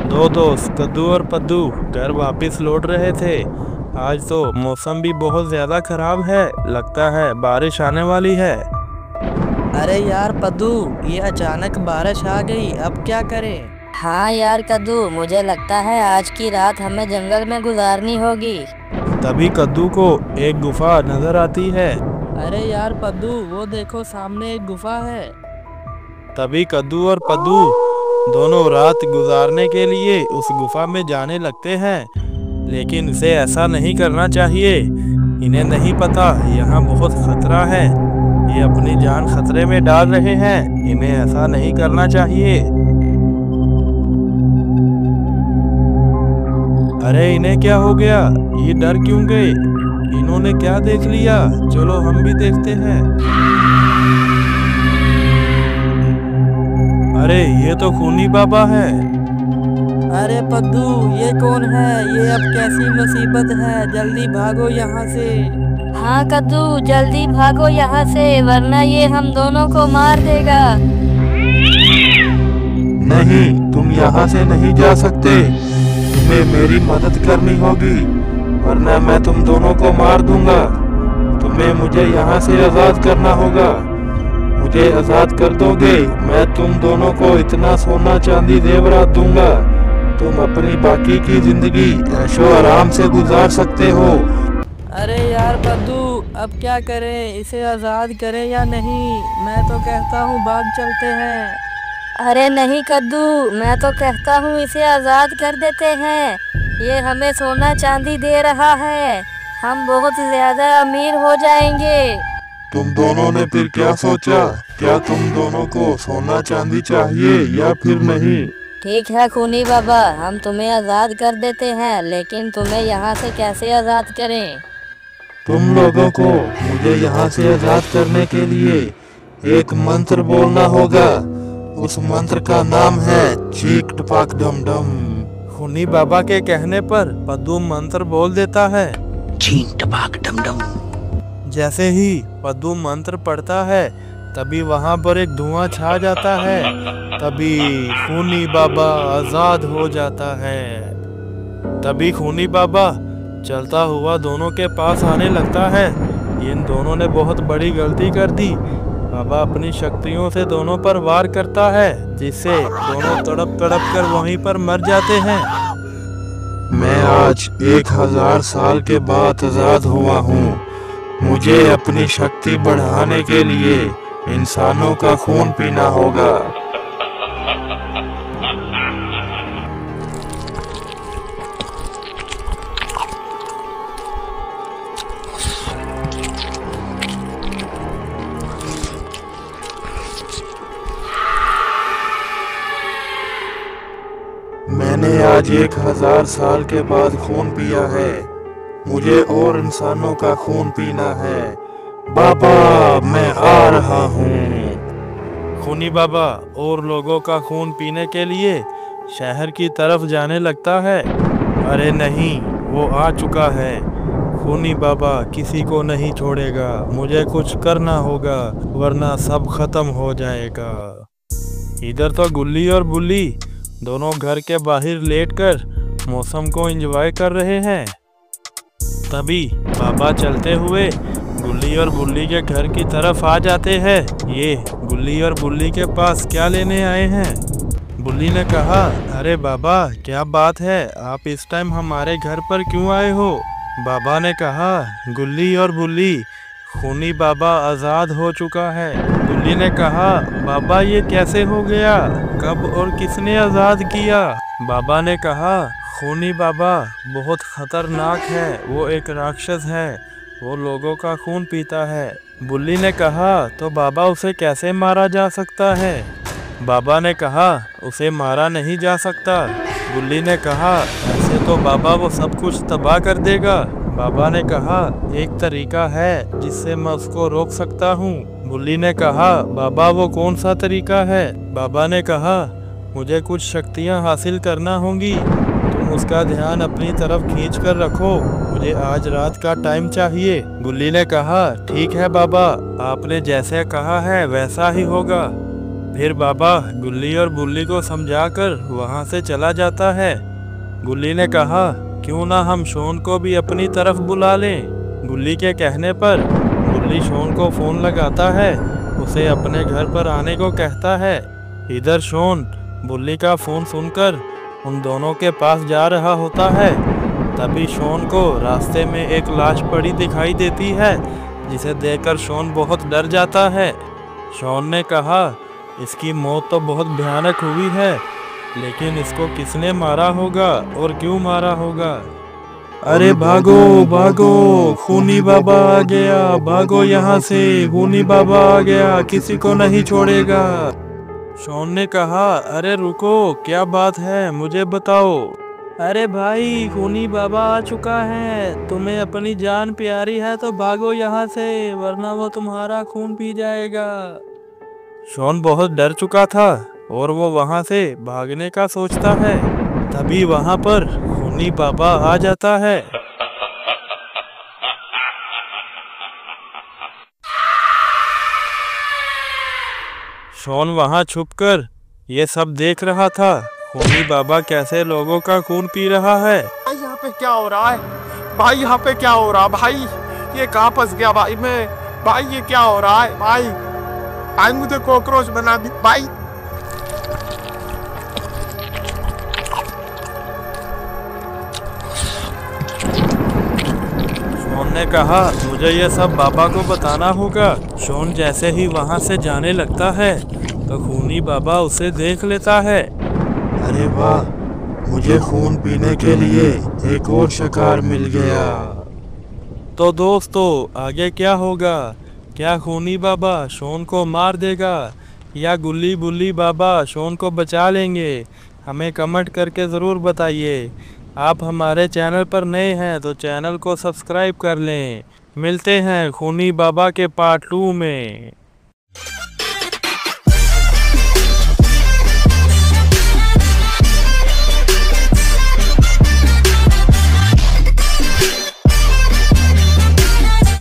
दो दोस्त कद्दू और पद्दू घर वापस लौट रहे थे। आज तो मौसम भी बहुत ज्यादा खराब है, लगता है बारिश आने वाली है। अरे यार पद्दू, ये अचानक बारिश आ गई, अब क्या करें। हाँ यार कद्दू, मुझे लगता है आज की रात हमें जंगल में गुजारनी होगी। तभी कद्दू को एक गुफा नजर आती है। अरे यार पद्दू, वो देखो सामने एक गुफा है। तभी कद्दू और पद्दू दोनों रात गुजारने के लिए उस गुफा में जाने लगते हैं, लेकिन इसे ऐसा नहीं करना चाहिए। इन्हें नहीं पता यहाँ बहुत खतरा है, ये अपनी जान खतरे में डाल रहे हैं, इन्हें ऐसा नहीं करना चाहिए। अरे इन्हें क्या हो गया, ये डर क्यों गए, इन्होंने क्या देख लिया, चलो हम भी देखते हैं। अरे ये तो खूनी बाबा है। अरे पद्दू, ये कौन है, ये अब कैसी मुसीबत है, जल्दी भागो यहाँ से। हाँ कद्दू, जल्दी भागो यहाँ से, वरना ये हम दोनों को मार देगा। नहीं, तुम यहाँ से नहीं जा सकते, तुम्हें मेरी मदद करनी होगी, वरना मैं तुम दोनों को मार दूंगा। तुम्हें मुझे यहाँ से आजाद करना होगा। मुझे आजाद कर दोगे, मैं तुम दोनों को इतना सोना चांदी जेवरात दूंगा, तुम अपनी बाकी की जिंदगी ऐशो आराम से गुजार सकते हो। अरे यार पद्दू, अब क्या करें, इसे आज़ाद करें या नहीं। मैं तो कहता हूँ भाग चलते हैं। अरे नहीं कद्दू, मैं तो कहता हूँ इसे आज़ाद कर देते हैं। ये हमें सोना चांदी दे रहा है, हम बहुत ज्यादा अमीर हो जाएंगे। तुम दोनों ने फिर क्या सोचा, क्या तुम दोनों को सोना चांदी चाहिए या फिर नहीं? ठीक है खूनी बाबा, हम तुम्हें आज़ाद कर देते हैं, लेकिन तुम्हें यहाँ से कैसे आज़ाद करें। तुम लोगों को मुझे यहाँ से आजाद करने के लिए एक मंत्र बोलना होगा। उस मंत्र का नाम है चीक टपाक डम डम। खूनी बाबा के कहने पर पद्दू मंत्र बोल देता है, चीक टपाक डम डम। जैसे ही पद्दू मंत्र पढ़ता है तभी वहां पर एक धुआं छा जाता है। तभी खूनी बाबा आजाद हो जाता है। तभी खूनी बाबा चलता हुआ दोनों के पास आने लगता है। इन दोनों ने बहुत बड़ी गलती कर दी। बाबा अपनी शक्तियों से दोनों पर वार करता है, जिससे दोनों तड़प तड़प कर वहीं पर मर जाते हैं। मैं आज 1000 साल के बाद आजाद हुआ हूँ। मुझे अपनी शक्ति बढ़ाने के लिए इंसानों का खून पीना होगा। मैंने आज 1000 साल के बाद खून पिया है, मुझे और इंसानों का खून पीना है। बाबा मैं आ रहा हूँ। खूनी बाबा और लोगों का खून पीने के लिए शहर की तरफ जाने लगता है। अरे नहीं, वो आ चुका है। खूनी बाबा किसी को नहीं छोड़ेगा, मुझे कुछ करना होगा, वरना सब खत्म हो जाएगा। इधर तो गुल्ली और बुल्ली दोनों घर के बाहर लेटकर मौसम को एंजॉय कर रहे हैं। तभी बाबा चलते हुए गुल्ली और बुल्ली के घर की तरफ आ जाते हैं। ये गुल्ली और बुल्ली के पास क्या लेने आए हैं? बुल्ली ने कहा, अरे बाबा क्या बात है, आप इस टाइम हमारे घर पर क्यों आए हो? बाबा ने कहा, गुल्ली और बुल्ली, खूनी बाबा आज़ाद हो चुका है। गुल्ली ने कहा, बाबा ये कैसे हो गया, कब और किसने आज़ाद किया? बाबा ने कहा, खूनी बाबा बहुत खतरनाक है, वो एक राक्षस है, वो लोगों का खून पीता है। बुल्ली ने कहा, तो बाबा उसे कैसे मारा जा सकता है? बाबा ने कहा, उसे मारा नहीं जा सकता। बुल्ली ने कहा, ऐसे तो बाबा वो सब कुछ तबाह कर देगा। बाबा ने कहा, एक तरीका है जिससे मैं उसको रोक सकता हूँ। बुल्ली ने कहा, बाबा वो कौन सा तरीका है? बाबा ने कहा, मुझे कुछ शक्तियाँ हासिल करना होंगी, तुम उसका ध्यान अपनी तरफ खींच कर रखो, मुझे आज रात का टाइम चाहिए। बुल्ली ने कहा, ठीक है बाबा, आपने जैसे कहा है वैसा ही होगा। फिर बाबा गुल्ली और बुल्ली को समझाकर वहां से चला जाता है। गुल्ली ने कहा, क्यों ना हम शॉन को भी अपनी तरफ बुला लें। गुल्ली के कहने पर बुल्ली शॉन को फ़ोन लगाता है, उसे अपने घर पर आने को कहता है। इधर शॉन बुल्ली का फ़ोन सुनकर उन दोनों के पास जा रहा होता है। तभी शॉन को रास्ते में एक लाश पड़ी दिखाई देती है, जिसे देखकर शॉन बहुत डर जाता है। शॉन ने कहा, इसकी मौत तो बहुत भयानक हुई है, लेकिन इसको किसने मारा होगा और क्यों मारा होगा? अरे भागो भागो, खूनी बाबा आ गया, भागो यहाँ से, खूनी बाबा आ गया, किसी को नहीं छोड़ेगा। शॉन ने कहा, अरे रुको, क्या बात है, मुझे बताओ। अरे भाई, खूनी बाबा आ चुका है, तुम्हें अपनी जान प्यारी है तो भागो यहाँ से, वरना वो तुम्हारा खून पी जाएगा। शॉन बहुत डर चुका था और वो वहां से भागने का सोचता है। तभी वहां पर खूनी बाबा आ जाता है। शॉन वहां छुपकर ये सब देख रहा था, खूनी बाबा कैसे लोगों का खून पी रहा है। भाई यहाँ पे क्या हो रहा है? भाई यहाँ पे क्या हो रहा है? भाई ये कहाँ फंस गया भाई मैं? भाई ये क्या हो रहा है? भाई मुझे कॉकरोच बना दी भाई। शॉन ने कहा, मुझे ये सब बाबा को बताना होगा। शॉन जैसे ही वहां से जाने लगता है तो खूनी बाबा उसे देख लेता है। अरे वाह, मुझे खून पीने के लिए एक और शिकार मिल गया। तो दोस्तों, आगे क्या होगा? क्या खूनी बाबा शॉन को मार देगा या गुल्ली बुल्ली बाबा शॉन को बचा लेंगे? हमें कमेंट करके ज़रूर बताइए। आप हमारे चैनल पर नए हैं तो चैनल को सब्सक्राइब कर लें। मिलते हैं खूनी बाबा के पार्ट 2 में।